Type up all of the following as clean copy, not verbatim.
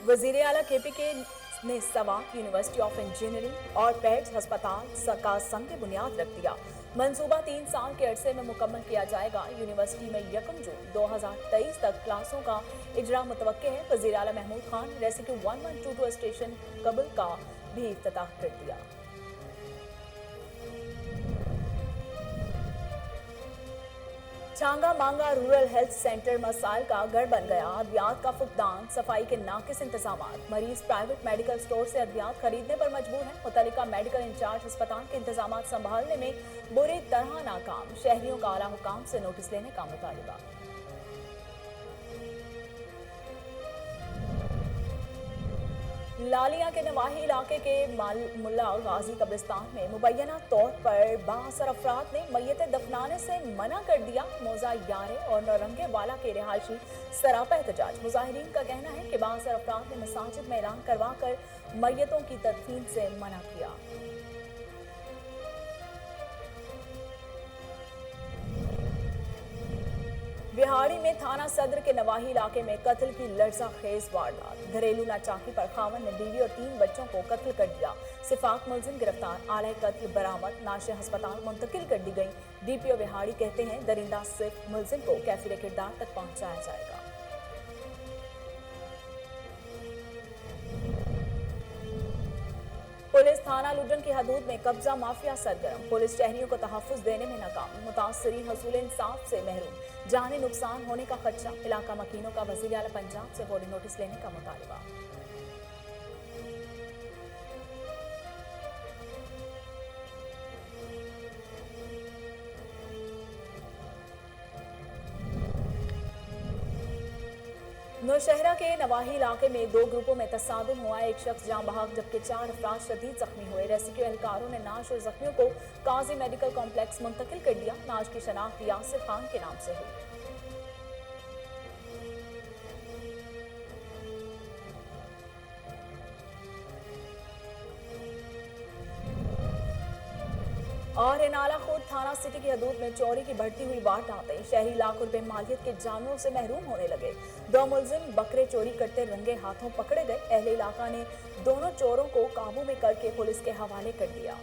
वजीर आला KPK ने सवात यूनिवर्सिटी ऑफ इंजीनियरिंग और पेट्स अस्पताल का संग बुनियाद रख दिया। मंसूबा 3 साल के अरसे में मुकम्मल किया जाएगा। यूनिवर्सिटी में 1 जून 2023 तक क्लासों का इजरा मुतवक्के है। वजीर आला महमूद खान रेसिक्यू 1122 स्टेशन कबल का भी इफ्तिताह कर दिया। चांगा मांगा रूरल हेल्थ सेंटर मसाइल का गढ़ बन गया। अद्वियात का फुकदान, सफाई के नाकिस इंतजामात, मरीज प्राइवेट मेडिकल स्टोर से अद्वियात खरीदने पर मजबूर हैं। मुतल्लिका मेडिकल इंचार्ज अस्पताल के इंतजामात संभालने में बुरी तरह नाकाम। शहरियों का आला हुकाम से नोटिस लेने का मुतालिबा। लालिया के नवाही इलाके के मुल्ला गाजी कब्रिस्तान में मुबैना तौर पर बासर अफराद ने मैयतें दफनाने से मना कर दिया। मौजा यारे और नौरंगे वाला के रिहायशी सरापा एहतजाज। मुजाहिरीन का कहना है कि बासर अफराद ने मसाजिद में ऐलान करवा कर मैयतों की तदफीन से मना किया। बिहाड़ी में थाना सदर के नवाही इलाके में कत्ल की लर्ज़ाखेज वारदात। घरेलू नाचाकी पर खावन ने बीवी और 3 बच्चों को कत्ल कर दिया। सिफाक मुलजिम गिरफ्तार, आला कत्ल बरामद, नाशे अस्पताल मुंतकिल कर दी गई। DPO बिहाड़ी कहते हैं दरिंदा सिर्फ मुलजिम को कैफिर किरदार तक पहुंचाया जाएगा। पुलिस थाना लुडन की हदूद में कब्जा माफिया सरगर्म। पुलिस शहरियों को तहफ्फुज देने में नाकाम। मुतासरीन हसूल इंसाफ से महरूम। जानी नुकसान होने का खदशा। इलाका मकीनों का वज़ीर आला पंजाब से फौरी नोटिस लेने का मुतालिबा। नौशहरा के नवाही इलाके में 2 ग्रुपों में तसादुम हुआ। एक शख्स जान बहक जबकि 4 अफराद शदीद जख्मी हुए। रेस्क्यू एहलकारों ने नाश और जख्मियों को काजी मेडिकल कॉम्प्लेक्स मुंतकिल कर दिया। नाश की शनाख्त यासिर खान के नाम से हुई। और नाला खुर्द थाना सिटी की हदूद में चोरी की बढ़ती हुई वारदातें। शहरी लाखों रुपए मालियत के जानवरों से महरूम होने लगे। 2 मुलजिम बकरे चोरी करते रंगे हाथों पकड़े गए। अहले इलाका ने दोनों चोरों को काबू में करके पुलिस के हवाले कर दिया।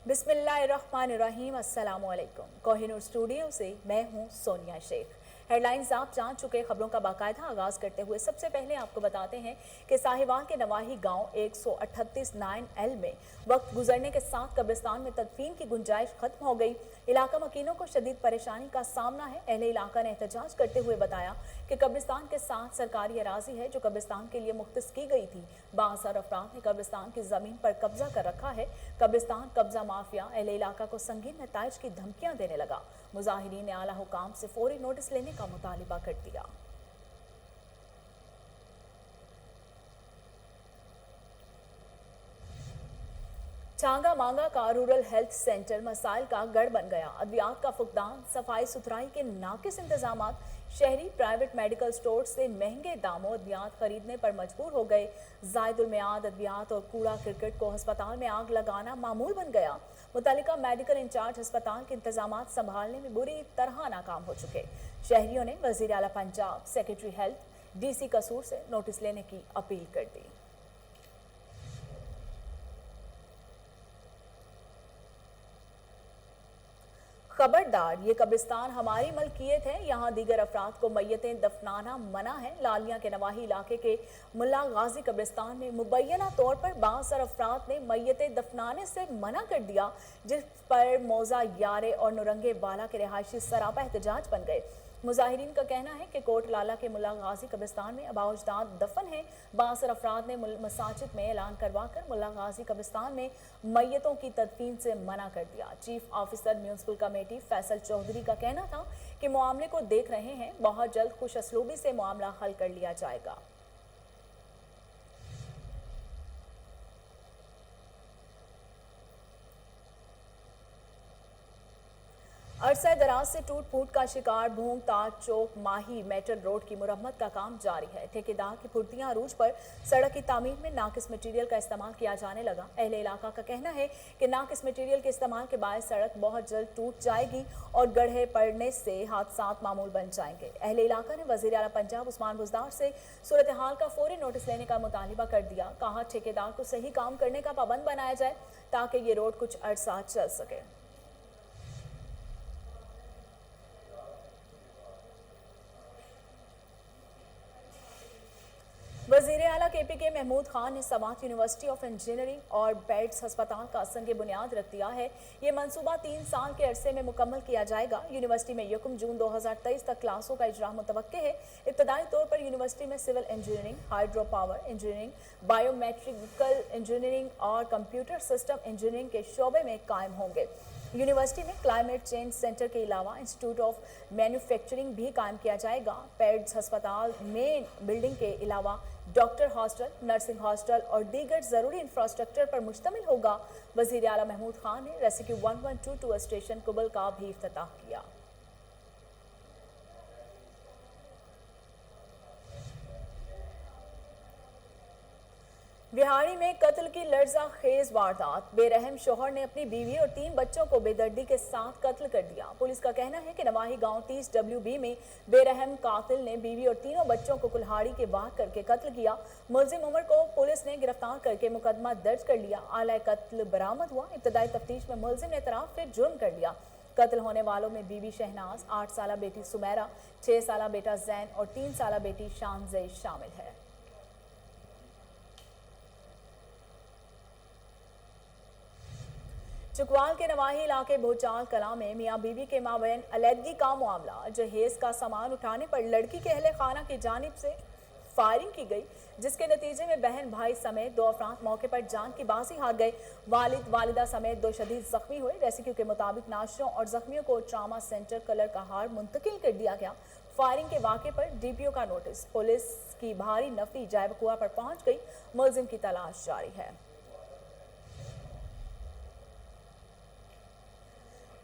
बिस्मिल्लाहिर्रहमानिर्रहीम। अस्सलामु अलैकुम। कोहिनूर स्टूडियो से मैं हूं सोनिया शेख। हेडलाइंस आप जान चुके। खबरों का बाकायदा आगाज करते हुए सबसे पहले आपको बताते हैं कि साहिवाल के नवाही गांव 138 9L में वक्त गुजरने के साथ कब्रिस्तान में तदफीन की गुंजाइश खत्म हो गई। इलाका मकीनों को शदीद परेशानी का सामना है। अहले इलाका ने एहतजाज करते हुए बताया कि कब्रिस्तान के साथ सरकारी अराजी है जो कब्रिस्तान के लिए मुख्तस की गई थी। बासर अफराद ने कब्रिस्तान की जमीन पर कब्जा कर रखा है। कब्रिस्तान कब्जा माफिया अहले इलाका को संगीन नताइज की धमकियां देने लगा। मुजाहिरीन ने आला हुकाम से फौरी नोटिस लेने का मुतालिबा कर दिया। चांगा मांगा का रूरल हेल्थ सेंटर मसाइल का गढ़ बन गया। अद्वियात का फुकदान, सफाई सुथराई के नाकिस इंतजामात। शहरी प्राइवेट मेडिकल स्टोर से महंगे दामों अद्वियात खरीदने पर मजबूर हो गए। जायदुल मियाद अद्वियात और कूड़ा क्रिकेट को अस्पताल में आग लगाना मामूल बन गया। मुतल्लिका मेडिकल इंचार्ज अस्पताल के इंतजामात संभालने में बुरी तरह नाकाम हो चुके। शहरियों ने वज़ीर आला पंजाब, सेक्रेटरी हेल्थ, DC कसूर से नोटिस लेने की अपील कर दी। खबरदार, ये कब्रिस्तान हमारी मलकियत है। यहाँ दीगर अफराद को मैयतें दफनाना मना है। लालिया के नवाही इलाके के मुल्ला गाजी कब्रिस्तान में मुबैना तौर पर बासर अफराद ने मैयतें दफनाने से मना कर दिया, जिस पर मौजा यारे और नुरंगे वाला के रिहायशी सरापा एहतजाज बन गए। मुजाहिरीन का कहना है कि कोट लाला के मुल्ला गाजी कब्रिस्तान में अबाउजदाद दफन है। बासर अफराद ने मसाजिद में ऐलान करवा कर मुल्ला गाजी कब्रिस्तान में मैयतों की तदफीन से मना कर दिया। Chief officer municipal committee Faisal Chaudhry का कहना था कि मामले को देख रहे हैं, बहुत जल्द खुश असलूबी से मामला हल कर लिया जाएगा। अरसे दराज से टूट फूट का शिकार भूंग ताज चौक माही मेटल रोड की मुरम्मत का काम जारी है। ठेकेदार की फुर्तियां अरूज पर सड़क की तामीर में नाकिस मटेरियल का इस्तेमाल किया जाने लगा। अहले इलाका का कहना है कि नाकिस मटेरियल के इस्तेमाल के बाद सड़क बहुत जल्द टूट जाएगी और गड्ढे पड़ने से हादसात मामूल बन जाएंगे। अहले इलाका ने वजीर आला पंजाब उस्मान बुज़दार से सूरत हाल का फौरी नोटिस लेने का मुतालिबा कर दिया। कहा ठेकेदार को सही काम करने का पाबंद बनाया जाए ताकि ये रोड कुछ अरसा चल सके। वजीर आला KPK महमूद खान ने सवात यूनिवर्सिटी ऑफ इंजीनियरिंग और बेड्स अस्पताल का संग बुनियाद रख दिया है। ये मंसूबा 3 साल के अरसे में मुकम्मल किया जाएगा। यूनिवर्सिटी में 1 जून 2023 तक क्लासों का इजरा मुतवक्के है। इब्तदाई तौर पर यूनिवर्सिटी में civil engineering, hydro power engineering, biometrical engineering और कंप्यूटर सिस्टम इंजीनियरिंग के शोबे में कायम होंगे। यूनिवर्सिटी में क्लाइमेट चेंज सेंटर के अलावा इंस्टीट्यूट ऑफ मैन्युफैक्चरिंग भी कायम किया जाएगा। पेड्स अस्पताल मेन बिल्डिंग के अलावा डॉक्टर हॉस्टल, नर्सिंग हॉस्टल और दीगर जरूरी इंफ्रास्ट्रक्चर पर मुश्तमिल होगा। वजीर आला महमूद खान ने रेस्क्यू 1122 स्टेशन कुबल का भी इफ्तिताह किया। बिहारी में कत्ल की लर्जा खेज वारदात। बेरहम शोहर ने अपनी बीवी और 3 बच्चों को बेदर्दी के साथ कत्ल कर दिया। पुलिस का कहना है कि नवाही गांव 30 WB में बेरहम कातिल ने बीवी और 3 बच्चों को कुल्हाड़ी के वार करके कत्ल किया। मुलजिम उमर को पुलिस ने गिरफ्तार करके मुकदमा दर्ज कर लिया। आला कत्ल बरामद हुआ। इब्तदाई तफ्तीश में मुलजिम ने इतराफ फिर जुर्म कर लिया। कत्ल होने वालों में बीवी शहनाज, 8 साला बेटी सुमेरा, 6 साला बेटा जैन और 3 साला बेटी शानजे शामिल है। चुकवाल के नवाही इलाके भोचाल कला में मियां बीवी के माबैन अलहदगी का मामला। जहेज का सामान उठाने पर लड़की के अहले खाना की जानिब से फायरिंग की गई, जिसके नतीजे में बहन भाई समेत 2 अफराद मौके पर जान की बाजी हार गए। वालिद वालिदा समेत 2 शदीद जख्मी हुए। रेस्क्यू के मुताबिक नाशरों और जख्मियों को ट्रामा सेंटर कलर का हार मुंतकिल कर दिया गया। फायरिंग के वाक़े पर DPO का नोटिस। पुलिस की भारी नफरी जायबकुआ पर पहुंच गई। मुलजिम की तलाश जारी है।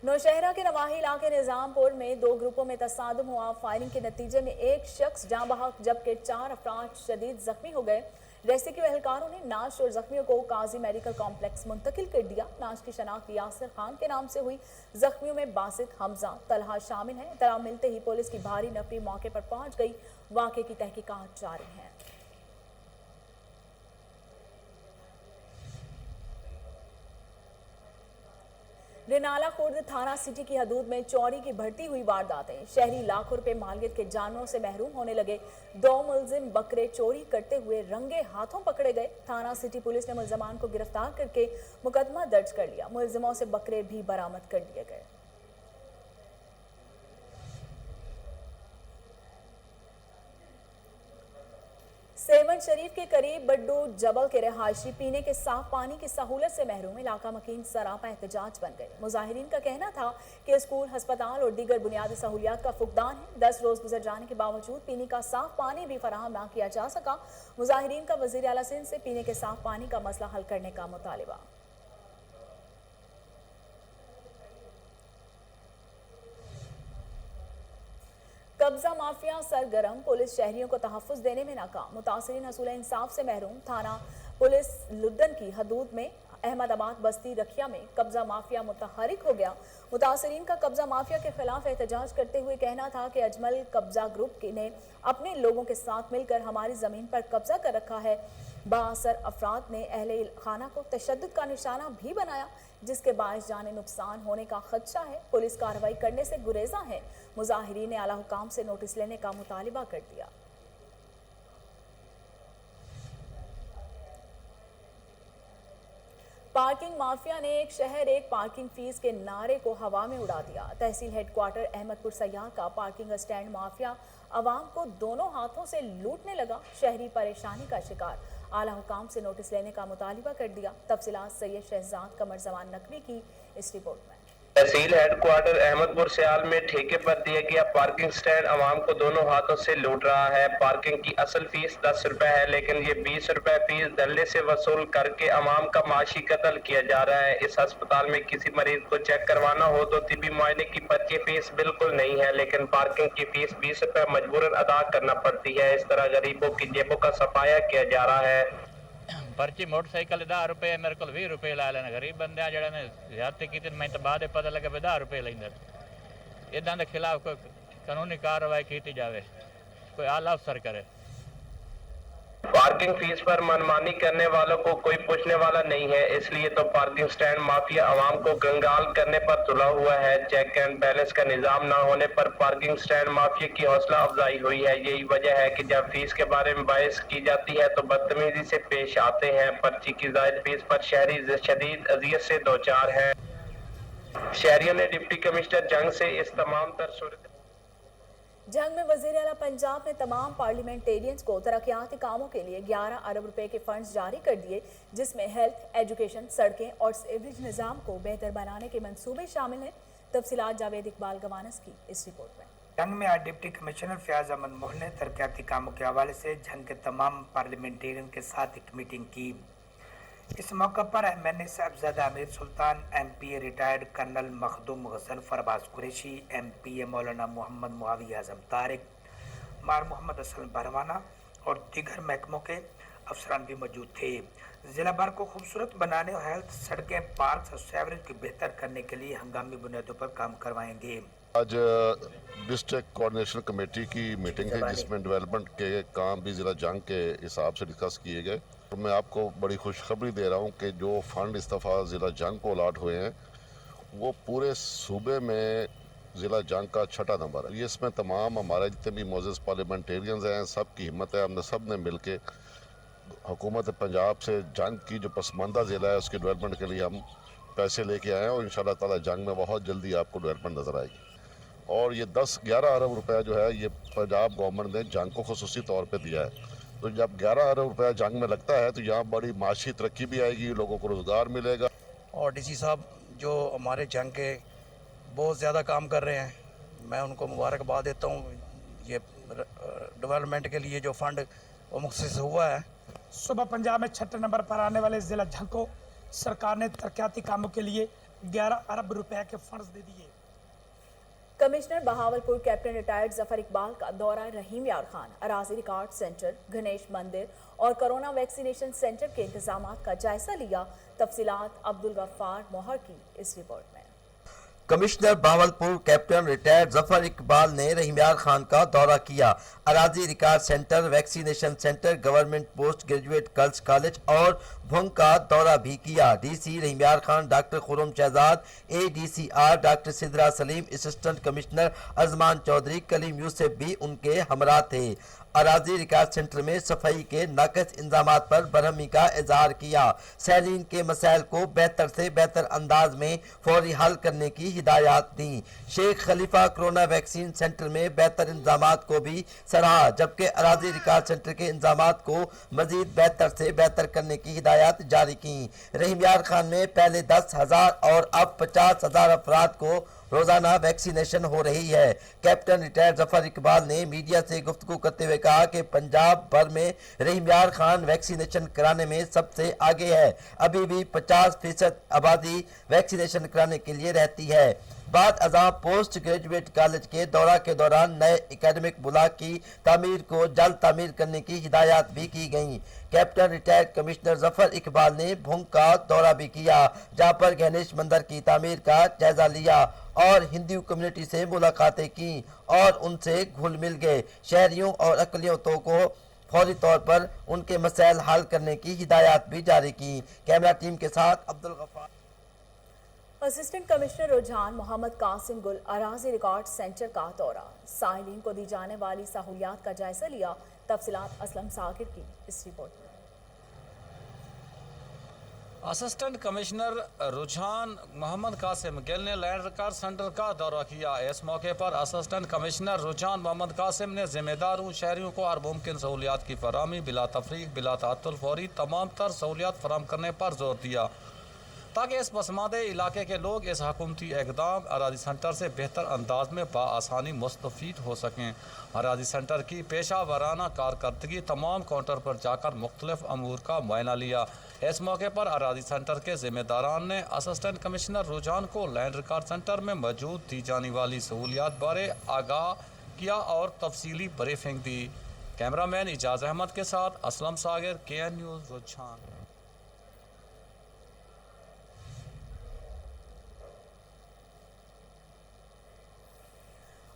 नौशहरा के नवाही इलाके निजामपुर में 2 ग्रुपों में तसादुम हुआ। फायरिंग के नतीजे में 1 शख्स जाँ बहक जबकि 4 अफराद शदीद जख्मी हो गए। रेस्क्यू एहलकारों ने नाश और जख्मियों को काजी मेडिकल कॉम्प्लेक्स मुंतकिल कर दिया। नाश की शनाख्त यासिर खान के नाम से हुई। जख्मियों में बासित, हमजा, तलहा शामिल हैं। इत्तला मिलते ही पुलिस की भारी नफरी मौके पर पहुंच गई। वाक़े की तहकीकात जारी है। रेनाला खुर्द थाना सिटी की हदूद में चोरी की बढ़ती हुई वारदातें। शहरी लाखों रुपए मालियत के जानवरों से महरूम होने लगे। 2 मुलजिम बकरे चोरी करते हुए रंगे हाथों पकड़े गए। थाना सिटी पुलिस ने मुलजमान को गिरफ्तार करके मुकदमा दर्ज कर लिया। मुलजिमों से बकरे भी बरामद कर लिए गए। सेवन शरीफ के करीब बड्डू जबल के रहायशी पीने के साफ पानी की सहूलत से महरूम। इलाका मकीन सरापा एहतजाज बन गए। मुजाहिरीन का कहना था कि स्कूल, अस्पताल और दीगर बुनियादी सहूलियात का फुकदान है। 10 रोज गुजर जाने के बावजूद पीने का साफ पानी भी फराहम ना किया जा सका। मुजाहिरीन का वजीर आला सिंध से पीने के साफ पानी का मसला हल करने का मुतालिबा। कब्जा माफिया सरगर्म। पुलिस शहरियों को तहफ़्फ़ुज़ देने में नाकाम। मुतासिरीन हसूल इंसाफ से महरूम। थाना पुलिस लुड्डन की हदूद में अहमदाबाद बस्ती रखिया में कब्जा माफिया मुतहरिक हो गया। मुतासिरीन का कब्जा माफिया के खिलाफ एहतजाज करते हुए कहना था कि अजमल कब्जा ग्रुप ने अपने लोगों के साथ मिलकर हमारी ज़मीन पर कब्जा कर रखा है। बाअसर अफराद ने अहले खाना को तशद्दुद का निशाना भी बनाया, जिसके बायस जाने नुकसान होने का खदशा है। पुलिस कार्रवाई करने से गुरेजा है। मुजाहिरीन ने आला हुकाम से नोटिस लेने का मुतालिबा कर दिया। पार्किंग माफिया ने एक शहर एक पार्किंग फीस के नारे को हवा में उड़ा दिया। तहसील हेडक्वार्टर अहमदपुर सयाह का पार्किंग स्टैंड माफिया आवाम को दोनों हाथों से लूटने लगा। शहरी परेशानी का शिकार। आला हुकाम से नोटिस लेने का मुतालिबा कर दिया। तफसीलात सैयद शहजाद कमर जमान नकवी की इस रिपोर्ट में। तहसील हेडक्वार्टर अहमदपुर सियाल में ठेके पर दिया गया पार्किंग स्टैंड आवाम को दोनों हाथों से लूट रहा है। पार्किंग की असल फीस 10 रुपए है, लेकिन ये 20 रुपए फीस धल्ले से वसूल करके आवाम का माशी कत्ल किया जा रहा है। इस अस्पताल में किसी मरीज को चेक करवाना हो तो तिबी मुआयने की पर्ची फीस बिल्कुल नहीं है, लेकिन पार्किंग की फीस 20 रुपए मजबूरन अदा करना पड़ती है। इस तरह गरीबों की जेबों का सफाया किया जा रहा है। पर्ची मोटरसाइकिल 10 रुपए मेरे को 20 रुपए ला लेना। गरीब बंदे जड़े ने ज्यादती की मैं तो बाद पता लगे 10 रुपए लेंगे। इदां के खिलाफ कोई कानूनी कार्रवाई की जाए, कोई आला अफसर करे। पार्किंग फीस पर मनमानी करने वालों को कोई पूछने वाला नहीं है, इसलिए तो पार्किंग स्टैंड माफिया आवाम को कंगाल करने पर तुला हुआ है। चेक एंड बैलेंस का निजाम न होने पर पार्किंग स्टैंड माफिया की हौसला अफजाई हुई है। यही वजह है कि जब फीस के बारे में बहस की जाती है तो बदतमीजी से पेश आते हैं। पर्ची की जायद फीस पर शहरी शदीद अजियत से दो चार है। शहरियों ने डिप्टी कमिश्नर जंग से इस तमाम तर सूरत जंग में वजीर आला पंजाब ने तमाम पार्लियामेंटेरियंस को तरक्याती कामों के लिए 11 अरब रुपए के फंड्स जारी कर दिए, जिसमें हेल्थ, एजुकेशन, सड़कें और सीवरेज निज़ाम को बेहतर बनाने के मंसूबे शामिल हैं। तफसीलात जावेद इकबाल गवानस की इस रिपोर्ट में। जंग में आज डिप्टी कमिश्नर फयाज अहमद मोहन ने तरक्याती कामों के हवाले से जंग के तमाम पार्लियामेंटेरियन के साथ एक मीटिंग की। इस मौका पर MNA Sahibzada Amir Sultan, MPA retired colonel Makhdoom Ghazanfar Abbas Qureshi, MPA Maulana Mohammad Muawiya आजम तारिक, मार मोहम्मद असलम बरवाना और दीगर महकमों के अफसरान भी मौजूद थे। जिला भर को खूबसूरत बनाने और हेल्थ, सड़कें, पार्क और सीवरेज को बेहतर करने के लिए हंगामी बुनियादों पर काम करवाएंगे। आज डिस्ट्रिक्ट कोऑर्डिनेशन कमेटी की मीटिंग थी, जिसमें डेवलपमेंट के काम भी ज़िला जंग के हिसाब से डिस्कस किए गए। और मैं आपको बड़ी खुशखबरी दे रहा हूं कि जो फंड इस दफ़ा ज़िला जंग को अलाट हुए हैं वो पूरे सूबे में ज़िला जंग का 6ठा नंबर है। ये इसमें तमाम हमारे जितने भी मौजूद पार्लियामेंटेरियंस हैं, सब की हिम्मत है। हमने सब ने मिल के हुकूमत पंजाब से जंग की जो पसमानदा ज़िला है उसके डेवलपमेंट के लिए हम पैसे लेके आए हैं और इंशाल्लाह ताला जंग में बहुत जल्दी आपको डेवलपमेंट नज़र आएगी। और ये 10-11 अरब रुपया जो है ये पंजाब गवर्नमेंट ने जंग को खुसूसी तौर पे दिया है। तो जब 11 अरब रुपया जंग में लगता है तो यहाँ बड़ी माशी तरक्की भी आएगी, लोगों को रोज़गार मिलेगा। और DC साहब जो हमारे जंग के बहुत ज़्यादा काम कर रहे हैं, मैं उनको मुबारकबाद देता हूँ। ये डेवलपमेंट के लिए जो फंड वो मुख्तस हुआ है। सुबह पंजाब में 6ठे नंबर पर आने वाले ज़िला जंग को सरकार ने तरक्याती कामों के लिए 11 अरब रुपए के फंड्स दे दिए। Commissioner Bahawalpur captain retired Zafar Iqbal का दौरा रहीम यार खान, अराजी रिकॉर्ड सेंटर, गणेश मंदिर और कोरोना वैक्सीनेशन सेंटर के इंतजामात का जायजा लिया। तफसीलात अब्दुल गफ्फार मोहर की इस रिपोर्ट में। Commissioner Bahawalpur captain retired Zafar Iqbal ने रहीम यार खान का दौरा किया। अराजी record centre, vaccination centre, government post graduate girls college और भुंग का दौरा भी किया। DC Rahim Yar Khan, doctor Khurram Shahzad, ADCR doctor Sidra Saleem, assistant commissioner Ajman Chaudhry, Kaleem Yousuf भी उनके हमरा थे। अराजी रिकॉर्ड सेंटर में सफाई के नाकस इंतजामात पर बरहमी का इजहार किया। सैलीन के मसाइल को बेहतर से बेहतर अंदाज में फौरी हल करने की हिदायत दी। शेख खलीफा कोरोना वैक्सीन सेंटर में बेहतर इंतजामात को भी सराहा, जबकि अराजी रिकॉर्ड सेंटर के इंतजामात को मजीद बेहतर से बेहतर करने की हिदायत जारी की। रहीम यार खान में पहले 10,000 और अब 50,000 अफराद को रोजाना वैक्सीनेशन हो रही है। कैप्टन रिटायर्ड जफर इकबाल ने मीडिया से गुफ्तगू करते हुए कहा कि पंजाब भर में रहीम यार खान वैक्सीनेशन कराने में सबसे आगे है। अभी भी 50% आबादी वैक्सीनेशन कराने के लिए रहती है। बाद अज़ां पोस्ट ग्रेजुएट कॉलेज के दौरा के दौरान नए एकेडमिक ब्लॉक की तामीर को जल्द तामीर करने की हिदायत भी की गई। Captain retired commissioner Zafar Iqbal ने भुंग का दौरा भी किया, जहां पर गणेश मंदिर की तामीर का जायजा लिया और हिंदू कम्युनिटी से मुलाकातें की और उनसे घुल मिल गए। शहरियों और अकलियतों को फौरी तौर पर उनके मसाइल हल करने की हिदायत भी जारी की। कैमरा टीम के साथ अब्दुल गफ्फार। असिस्टेंट कमिश्नर रुझान मोहम्मद कासिम गुल, अराजी रिकॉर्ड सेंटर का दौरा, साइलिन को दी जाने वाली सहूलियात का जायजा लिया। तफसीलात असलम साकिर की इस रिपोर्ट में। असिस्टेंट कमिश्नर रुझान मोहम्मद कासिम गिल ने लैंड रिकॉर्ड सेंटर का दौरा किया। इस मौके पर असिस्टेंट कमिश्नर रुझान मोहम्मद कासिम ने जिम्मेदारों शहरियों को हर मुमकिन सहूलियात की फराहमी, बिला तफरीक, बिला तातुल फौरी तमाम तर सहूलियात फराहम करने पर जोर दिया। ताकि इस पसमादे इलाके के लोग इस हुकूमती इकदाम अराजी सेंटर से बेहतर अंदाज में बआसानी मुस्तफ़ीद हो सकें। अराजी सेंटर की पेशा वाराना कारकर्दगी तमाम काउंटर पर जाकर मुख्तलिफ अमूर का मुआयना लिया। इस मौके पर अराजी सेंटर के ज़िम्मेदारान ने असिस्टेंट कमिश्नर रुझान को लैंड रिकॉर्ड सेंटर में मौजूद दी जाने वाली सहूलियात बारे आगाह किया और तफसीली ब्रीफिंग दी। कैमरामैन इजाज़ अहमद के साथ असलम सागर, KN न्यूज़, रुझान।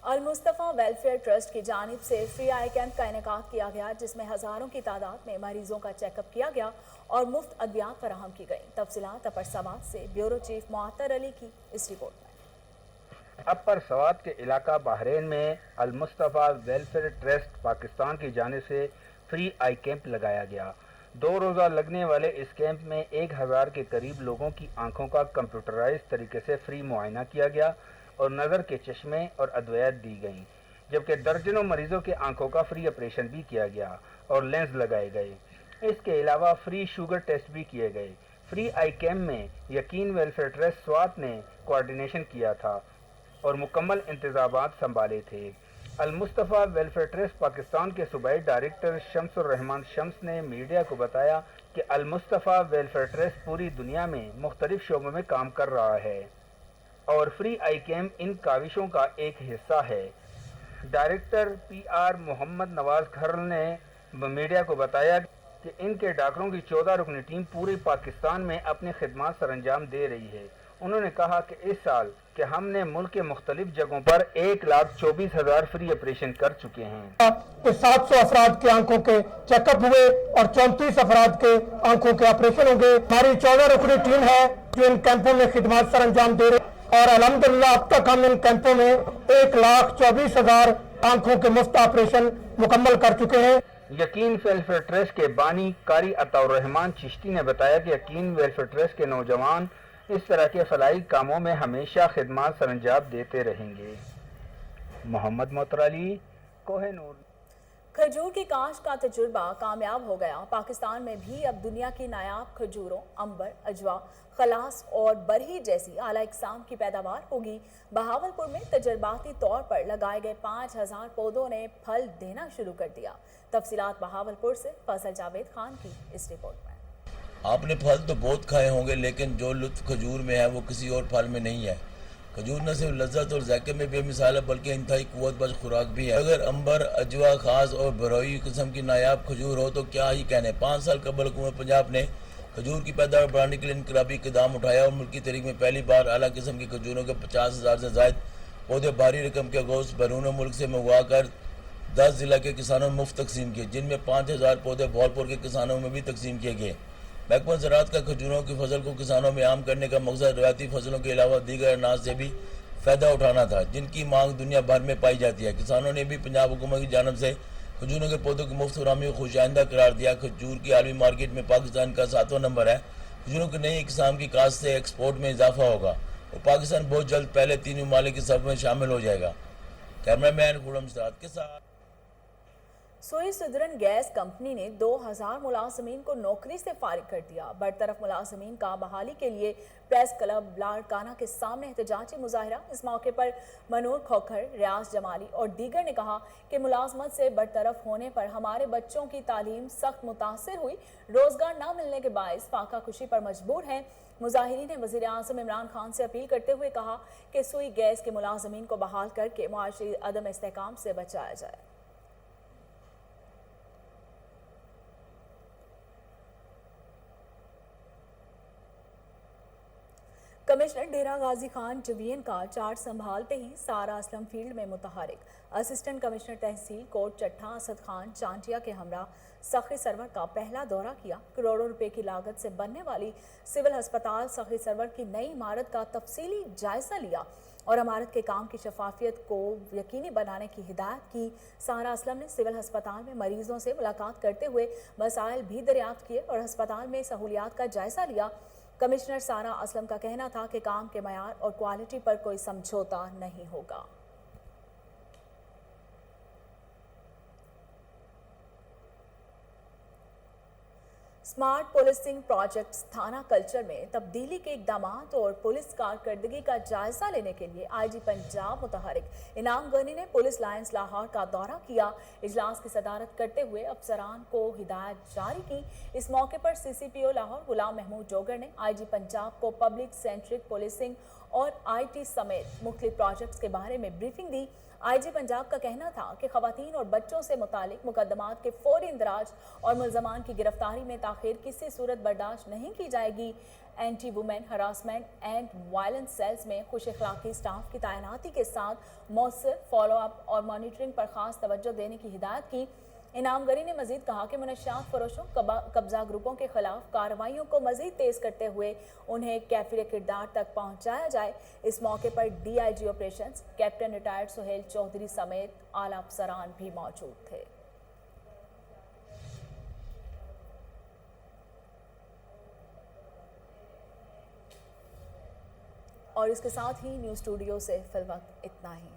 अल मुस्तफ़ा वेलफेयर ट्रस्ट की जानिब से फ्री आई कैंप का इनेकाद किया गया, जिसमें हज़ारों की तादाद में मरीजों का चेकअप किया गया और मुफ्त अद्वियात फराहम की गई। तफसीलात अपर सवाद से ब्यूरो चीफ मुअत्तर अली की इस रिपोर्ट में। अपर सवाद के इलाका बहरीन में अल मुस्तफ़ा वेलफेयर ट्रस्ट पाकिस्तान की जानिब से फ्री आई कैंप लगाया गया। 2 रोज़ा लगने वाले इस कैंप में 1000 के करीब लोगों की आंखों का कंप्यूटराइज तरीके से फ्री मुआयना किया गया और नज़र के चश्मे और अद्वियात दी गईं, जबकि दर्जनों मरीजों के आंखों का फ्री ऑपरेशन भी किया गया और लेंस लगाए गए। इसके अलावा फ्री शुगर टेस्ट भी किए गए। फ्री आई कैंप में यकीन वेलफेयर ट्रस्ट स्वात ने कोऑर्डिनेशन किया था और मुकम्मल इंतजामात संभाले थे। अल मुस्तफ़ा वेलफेयर ट्रस्ट पाकिस्तान के सूबाई डायरेक्टर शम्सुर रहमान शम्स ने मीडिया को बताया कि अल मुस्तफ़ा वेलफेयर ट्रस्ट पूरी दुनिया में मुख्तलिफ शोबों में काम कर रहा है और फ्री आई कैंप इन काविशों का एक हिस्सा है। डायरेक्टर PR मोहम्मद नवाज खरल ने मीडिया को बताया कि इनके डॉक्टरों की 14 रुकनी टीम पूरे पाकिस्तान में अपनी खिदमत सरंजाम दे रही है। उन्होंने कहा कि इस साल कि हमने मुल्क के मुख्तलिफ जगहों पर 1,24,000 फ्री ऑपरेशन कर चुके हैं। 700 अफराद के आंखों के चेकअप हुए और 34 अफराद के आंखों के ऑपरेशन हो गए। हमारी 14 रुकनी टीम है जो इन कैंपों में खिदमत सरंजाम दे रही और अल्हम्दुलिल्लाह अब तक हम इन कैंपों में 1,24,000 आंखों के मुफ्त ऑपरेशन मुकम्मल कर चुके हैं। यकीन वेलफेयर ट्रस्ट के बानी कारी अताउर रहमान चिश्ती ने बताया कि यकीन वेलफेयर ट्रस्ट के नौजवान इस तरह के फलाई कामों में हमेशा खिदमत सरंजाम देते रहेंगे। मोहम्मद मोहतर अली, कोहिनूर। खजूर की काश्त का तजुर्बा कामयाब हो गया। पाकिस्तान में भी अब दुनिया की नायाब खजूरों, अंबर, अजवा, खलास और बरही जैसी आला इकसाम की पैदावार होगी। बहावलपुर में तजर्बाती तौर पर लगाए गए 5000 पौधों ने फल देना शुरू कर दिया। तफसीलात बहावलपुर से फैसल जावेद खान की इस रिपोर्ट में। आपने फल तो बहुत खाए होंगे, लेकिन जो लुत्फ खजूर में है वो किसी और फल में नहीं है। खजूर न सिर्फ लज्जत और जायके में बेमिसाल है बल्कि इंतहाई कुव्वत बख्श खुराक भी है। अगर अंबर, अजवा, खास और बरोई किस्म की नायाब खजूर हो तो क्या ही कहने। 5 साल कबल हुकूमत पंजाब ने खजूर की पैदावार बढ़ाने के लिए इनकलाबी इक़दाम उठाया और मुल्की तारीख में पहली बार आला किस्म की खजूरों के 50,000 से ज़ायद पौधे भारी रकम के गोश्त बैरून मुल्क से मंगवा कर 10 ज़िला के किसानों में मुफ्त तकसीम किए, जिनमें 5,000 पौधे भावलपुर के किसानों में भी तकसीम किए गए। महकमा ज़राअत का खजूरों की फसल को किसानों में आम करने का मकसद रवायती फसलों के अलावा दीगर अनाज से भी फ़ायदा उठाना था, जिनकी मांग दुनिया भर में पाई जाती है। किसानों ने भी पंजाब हुकूमत की जानिब से खजूरों के पौधों की मुफ्त फराहमी को खुशाइंदा करार दिया। खजूर की आलमी मार्केट में पाकिस्तान का 7वां नंबर है। खजूरों की नई किस्म की काश्त से एक्सपोर्ट में इजाफा होगा और पाकिस्तान बहुत जल्द पहले 3 ममालिक की सफ़ में शामिल हो जाएगा। कैमरामैन खुरम सराद के साथ। सुई सुदरन गैस कंपनी ने 2000 मुलाजमीन को नौकरी से फारिग कर दिया। बरतरफ मुलाजमीन का बहाली के लिए प्रेस क्लब लाड़काना के सामने एहतजाजी मुजाहरा। इस मौके पर मनूर खोखर, रियाज जमाली और दीगर ने कहा कि मुलाजमत से बरतरफ होने पर हमारे बच्चों की तालीम सख्त मुतासर हुई। रोजगार न मिलने के बायस फाका कुशी पर मजबूर हैं। मुजाहिरीन ने वज़ीर आज़म इमरान खान से अपील करते हुए कहा कि सुई गैस के मुलाजमीन को बहाल करके मुआशी अदम इस्तेहकाम से बचाया जाए। कमिश्नर डेरा गाजी खान जवीन का चार्ज संभालते ही सारा असलम फील्ड में मुतहरिक। असिस्टेंट कमिश्नर तहसील कोट चट्ठा असद खान चांटिया के हमरा सखी सरवर का पहला दौरा किया। करोड़ों रुपए की लागत से बनने वाली सिविल अस्पताल सखी सरवर की नई इमारत का तफसीली जायजा लिया और इमारत के काम की शफाफियत को यकीनी बनाने की हिदायत की। सारा असलम ने सिविल अस्पताल में मरीजों से मुलाकात करते हुए मसाइल भी दरियाफ्त किए और अस्पताल में सहूलियात का जायजा लिया। कमिश्नर सारा असलम का कहना था कि काम के मयार और क्वालिटी पर कोई समझौता नहीं होगा। स्मार्ट पुलिसिंग प्रोजेक्ट्स थाना कल्चर में तब्दीली के इकदामात और पुलिस कारकर्दगी का जायजा लेने के लिए आईजी पंजाब मुतहरिक इनाम गनी ने पुलिस लाइन्स लाहौर का दौरा किया। इजलास की सदारत करते हुए अफसरान को हिदायत जारी की। इस मौके पर सीसीपीओ लाहौर गुलाम महमूद जोगर ने आईजी पंजाब को पब्लिक सेंट्रिक पुलिसिंग और आईटी समेत मुख्तलिफ प्रोजेक्ट्स के बारे में ब्रीफिंग दी। आईजी पंजाब का कहना था कि खवातीन और बच्चों से मुतालिक मुकदमात के फौरी इंदराज और मुल्ज़मान की गिरफ्तारी में ताख़ीर किसी सूरत बर्दाश्त नहीं की जाएगी। Anti women harassment and violence cells में खुश अखलाकी स्टाफ की तैनाती के साथ मौसर फॉलो अप और मॉनिटरिंग पर खास तवज्जो देने की हिदायत की। इनाम गरी ने मजीद कहा कि मुनशियात फरोशों कब्जा ग्रुपों के खिलाफ कार्रवाइयों को मजीद तेज करते हुए उन्हें कैफिर किरदार तक पहुंचाया जाए। इस मौके पर DIG operations captain retired Suhail Chaudhry समेत आला अफसरान भी मौजूद थे। और इसके साथ ही न्यूज़ स्टूडियो से फिलवक्त इतना ही।